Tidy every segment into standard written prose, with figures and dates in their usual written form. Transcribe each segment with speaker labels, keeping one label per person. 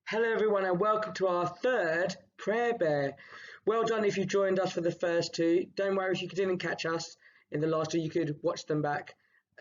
Speaker 1: Hello, everyone, and welcome to our third Prayer Bear. Well done if you joined us for the first two. Don't worry if you didn't catch us in the last two, you could watch them back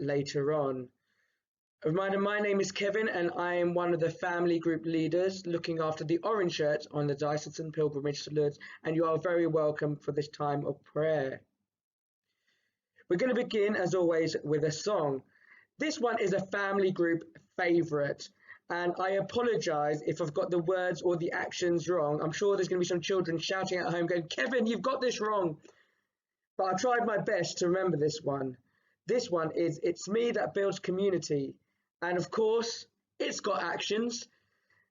Speaker 1: later on. A reminder, my name is Kevin, and I am one of the family group leaders looking after the orange shirts on the Diocesan Pilgrimage to Lourdes, and you are very welcome for this time of prayer. We're going to begin, as always, with a song. This one is a family group favourite. And I apologise if I've got the words or the actions wrong. I'm sure there's going to be some children shouting at home going, Kevin, you've got this wrong. But I tried my best to remember this one. This one is It's Me That Builds Community. And of course, it's got actions.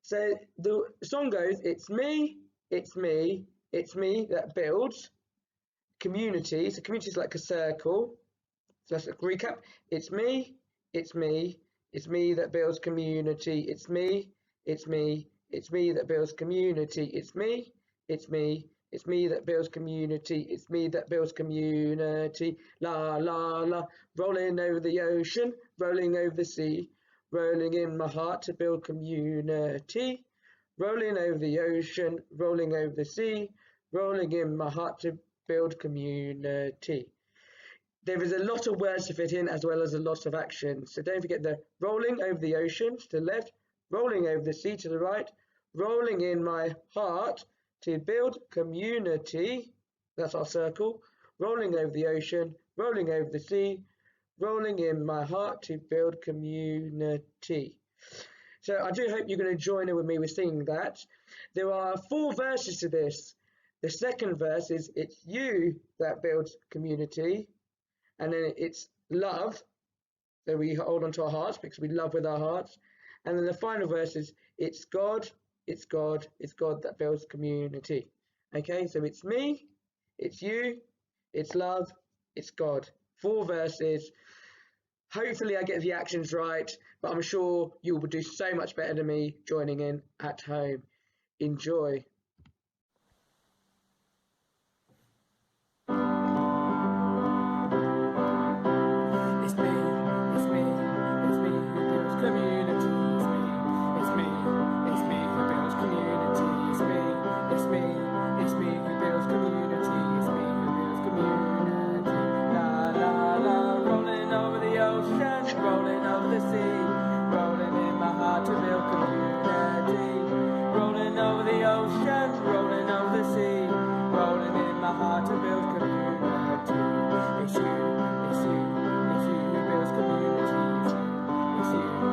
Speaker 1: So the song goes, it's me that builds community. So community is like a circle. So let's recap. It's me that builds community. It's me that builds community. It's me that builds community. It's me that builds community. La la la, rolling over the ocean, rolling over the sea, rolling in my heart to build community. Rolling over the ocean, rolling over the sea, rolling in my heart to build community. There is a lot of words to fit in as well as a lot of action. So don't forget the rolling over the ocean to the left, rolling over the sea to the right, rolling in my heart to build community. That's our circle. Rolling over the ocean, rolling over the sea, rolling in my heart to build community. So I do hope you're going to join in with me with singing that. There are 4 verses to this. The second verse is it's you that builds community. And then it's love, so we hold on to our hearts because we love with our hearts. And then the final verse is it's God that builds community. Okay, so it's me, it's you, it's love, it's God. 4 verses. Hopefully I get the actions right, but I'm sure you will do so much better than me joining in at home. Enjoy.
Speaker 2: Rolling over the sea, rolling in my heart to build community. Rolling over the ocean, rolling over the sea, rolling in my heart to build community. It's you who builds community. It's you who builds community. It's you who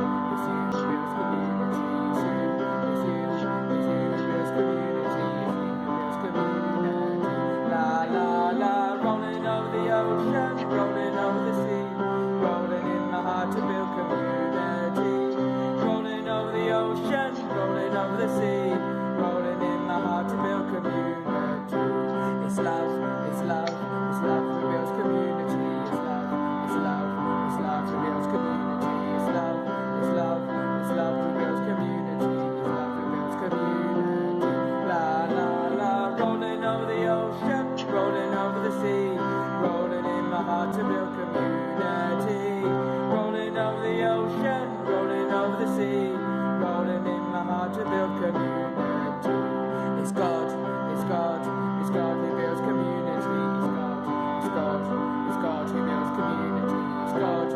Speaker 2: builds community. La la la, rolling over the ocean, rolling over the sea. To build community, rolling over the ocean, rolling over the sea, rolling in my heart to build community. It's love who builds community. It's love who builds community. It's love who builds community. It's love who builds community. La la la, rolling over the ocean, rolling over the sea, rolling in my heart to build community. Over the ocean, rolling over the sea, rolling in my heart to build community. It's God who builds community. It's God who builds community. It's God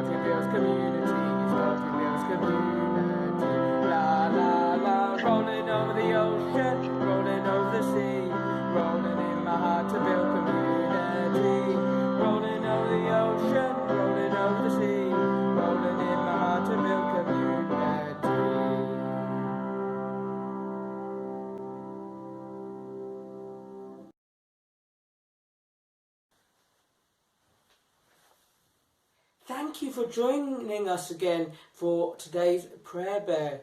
Speaker 2: who builds community. It's God who builds community. La la la, rolling over the ocean, rolling over the sea, rolling in my heart to build community. Rolling over the ocean, rolling over the sea, rolling in my heart to build community. Thank you for joining us again for today's Prayer Bear.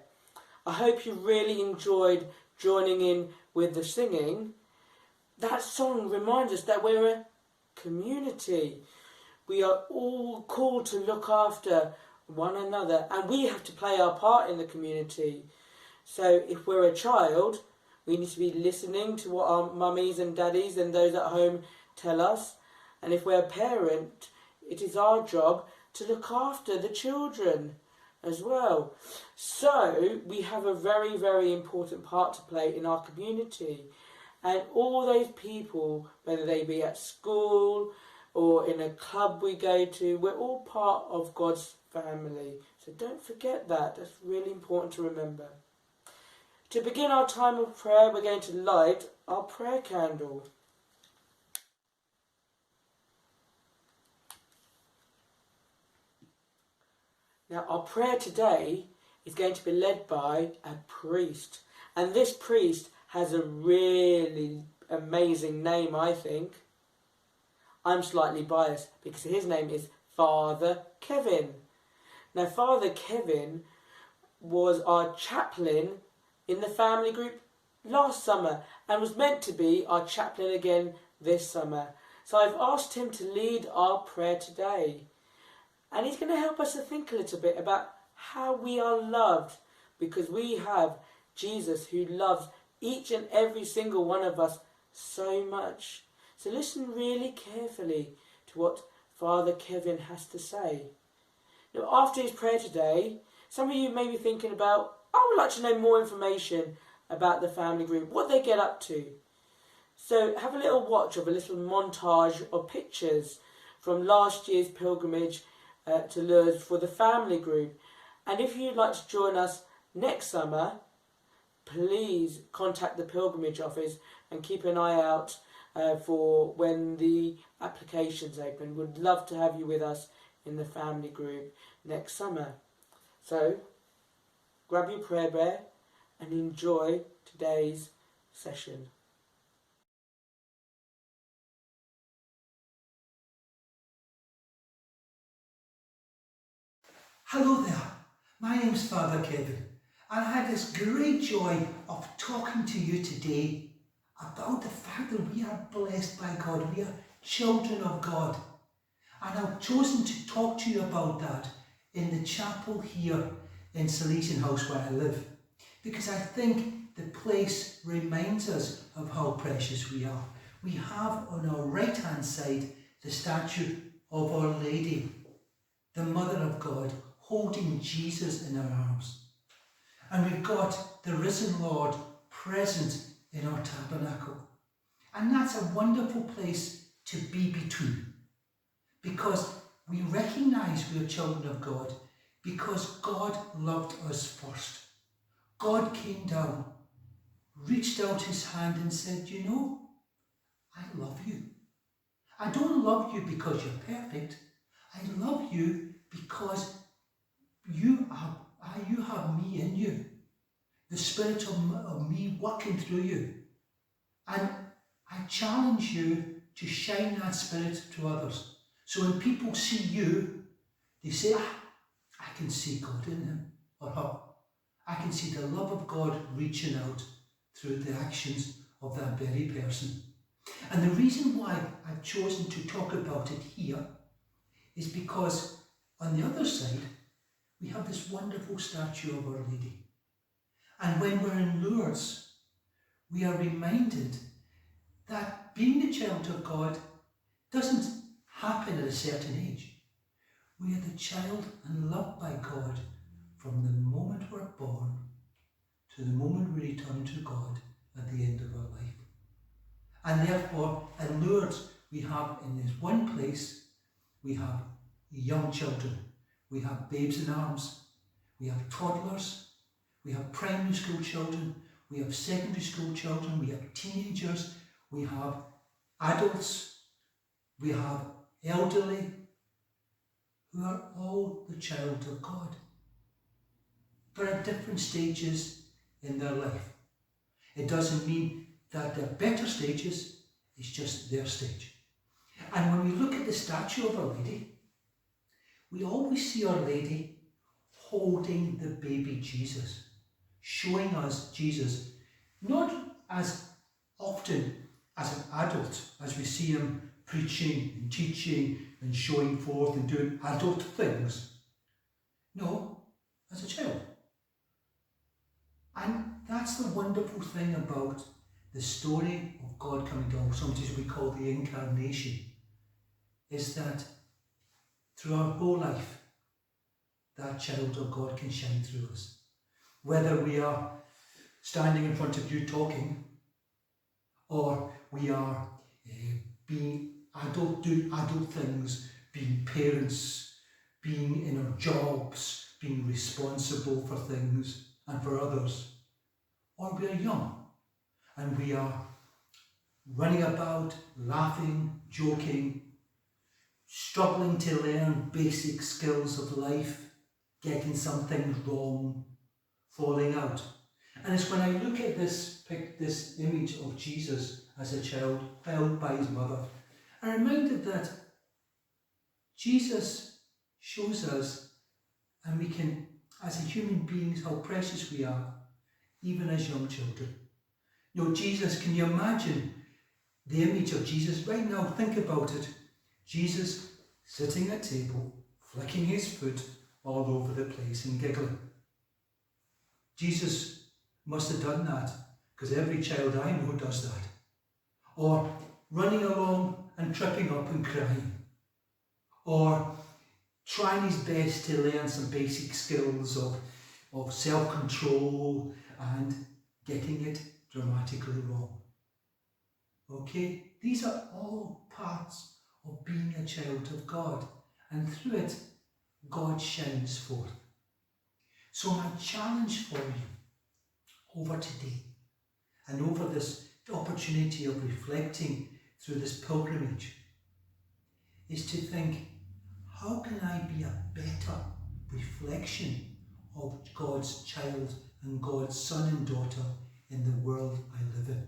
Speaker 2: I hope you really enjoyed joining in with the singing. That song reminds us that we're a community. We are all called to look after one another, and we have to play our part in the community. So if we're a child, we need to be listening to what our mummies and daddies and those at home tell us. And if we're a parent, it is our job to look after the children, as well. So we have a very, very important part to play in our community. And all those people, whether they be at school or in a club we go to, we're all part of God's family. So don't forget that. That's really important to remember. To begin our time of prayer, we're going to light our prayer candle. Now, our prayer today is going to be led by a priest. And this priest has a really amazing name, I think. I'm slightly biased because his name is Father Kevin. Now, Father Kevin was our chaplain in the family group last summer and was meant to be our chaplain again this summer. So I've asked him to lead our prayer today. And he's going to help us to think a little bit about how we are loved, because we have Jesus who loves each and every single one of us so much. So listen really carefully to what Father Kevin has to say. Now, after his prayer today, some of you may be thinking about, I would like to know more information about the family group, what they get up to. So have a little watch of a little montage of pictures from last year's pilgrimage to Lourdes for the family group. And if you'd like to join us next summer, please contact the pilgrimage office and keep an eye out for when the applications open. We'd love to have you with us in the family group next summer. So grab your prayer bear and enjoy today's session.
Speaker 3: Hello there, my name's Father Kevin, and I had this great joy of talking to you today about the fact that we are blessed by God, we are children of God. And I've chosen to talk to you about that in the chapel here in Salesian House where I live, because I think the place reminds us of how precious we are. We have on our right hand side the statue of Our Lady, the Mother of God, holding Jesus in her arms. And we've got the risen Lord present in our tabernacle. And that's a wonderful place to be between, because we recognise we are children of God, because God loved us first. God came down, reached out his hand and said, you know, I love you. I don't love you because you're perfect. I love you because you have me in you, the Spirit of me working through you. And I challenge you to shine that Spirit to others. So when people see you, they say, I can see God in him or her. I can see the love of God reaching out through the actions of that very person. And the reason why I've chosen to talk about it here is because on the other side, we have this wonderful statue of Our Lady. And when we're in Lourdes, we are reminded that being the child of God doesn't happen at a certain age. We are the child and loved by God from the moment we're born to the moment we return to God at the end of our life. And therefore, in Lourdes, we have in this one place, we have young children, we have babes in arms, we have toddlers, we have primary school children, we have secondary school children, we have teenagers, we have adults, we have elderly, who are all the child of God. But at different stages in their life. It doesn't mean that they're better stages, it's just their stage. And when we look at the statue of Our Lady, we always see Our Lady holding the baby Jesus, showing us Jesus, not as often as an adult, as we see him preaching and teaching and showing forth and doing adult things. No, as a child. And that's the wonderful thing about the story of God coming down, sometimes we call the incarnation, is that through our whole life, that child of God can shine through us. Whether we are standing in front of you talking, or we are being doing adult things, being parents, being in our jobs, being responsible for things and for others, or we are young and we are running about, laughing, joking, struggling to learn basic skills of life, getting something wrong, falling out. And it's when I look at this image of Jesus as a child held by his mother, I'm reminded that Jesus shows us, and we can, as human beings, how precious we are, even as young children. You know, Jesus, can you imagine the image of Jesus right now? Think about it. Jesus sitting at table, flicking his foot all over the place and giggling. Jesus must have done that, because every child I know does that. Or running along and tripping up and crying. Or trying his best to learn some basic skills of self-control and getting it dramatically wrong. Okay? These are all parts of being a child of God, and through it, God shines forth. So my challenge for you over today, and over this opportunity of reflecting through this pilgrimage, is to think, how can I be a better reflection of God's child and God's son and daughter in the world I live in?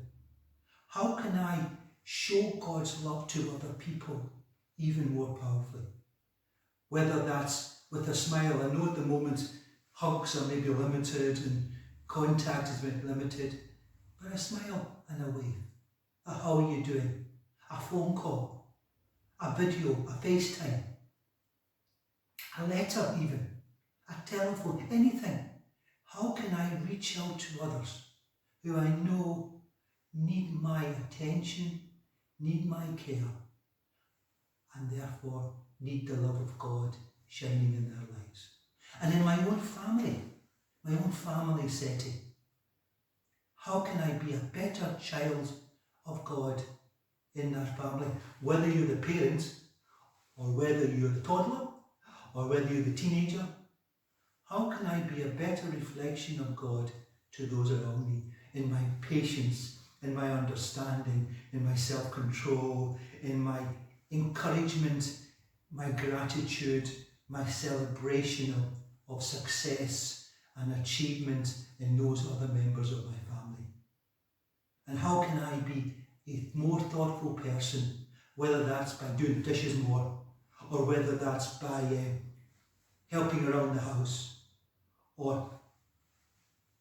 Speaker 3: How can I show God's love to other people even more powerfully? Whether that's with a smile. I know at the moment hugs are maybe limited and contact is maybe limited, but a smile and a wave, a how are you doing, a phone call, a video, a FaceTime, a letter even, a telephone, anything. How can I reach out to others who I know need my attention, need my care, and therefore need the love of God shining in their lives? And in my own family setting, how can I be a better child of God in that family? Whether you're the parent, or whether you're the toddler, or whether you're the teenager, how can I be a better reflection of God to those around me in my patience, in my understanding, in my self-control, in my encouragement, my gratitude, my celebration of success and achievement in those other members of my family? And how can I be a more thoughtful person, whether that's by doing the dishes more, or whether that's by helping around the house, or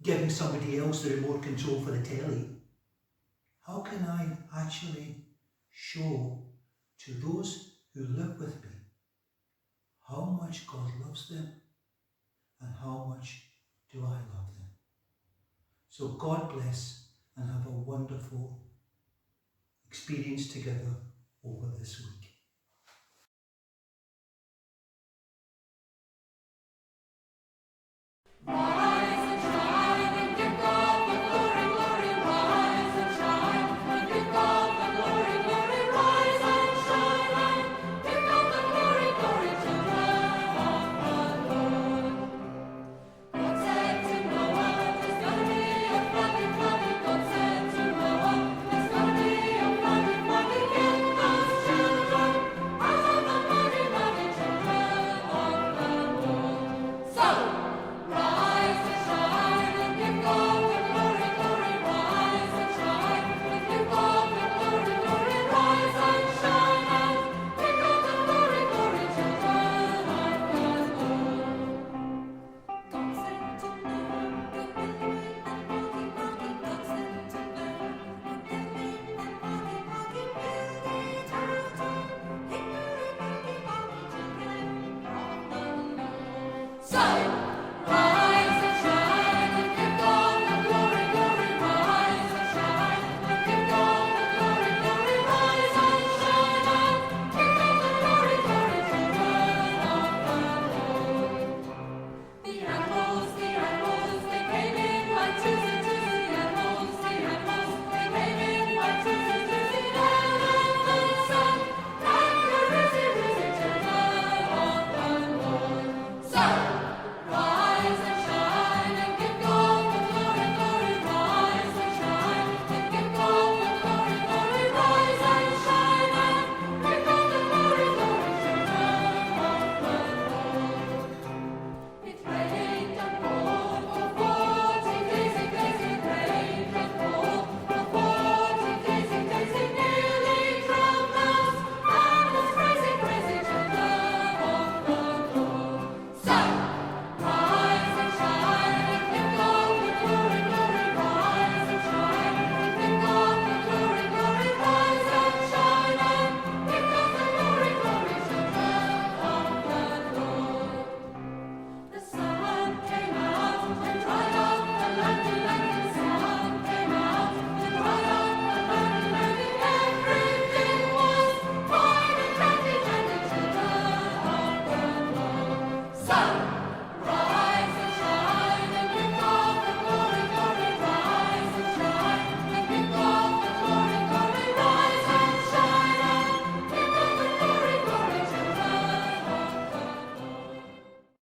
Speaker 3: giving somebody else the remote control for the telly? How can I actually show to those who live with me how much God loves them and how much do I love them? So God bless, and have a wonderful experience together over this week.
Speaker 4: Bye.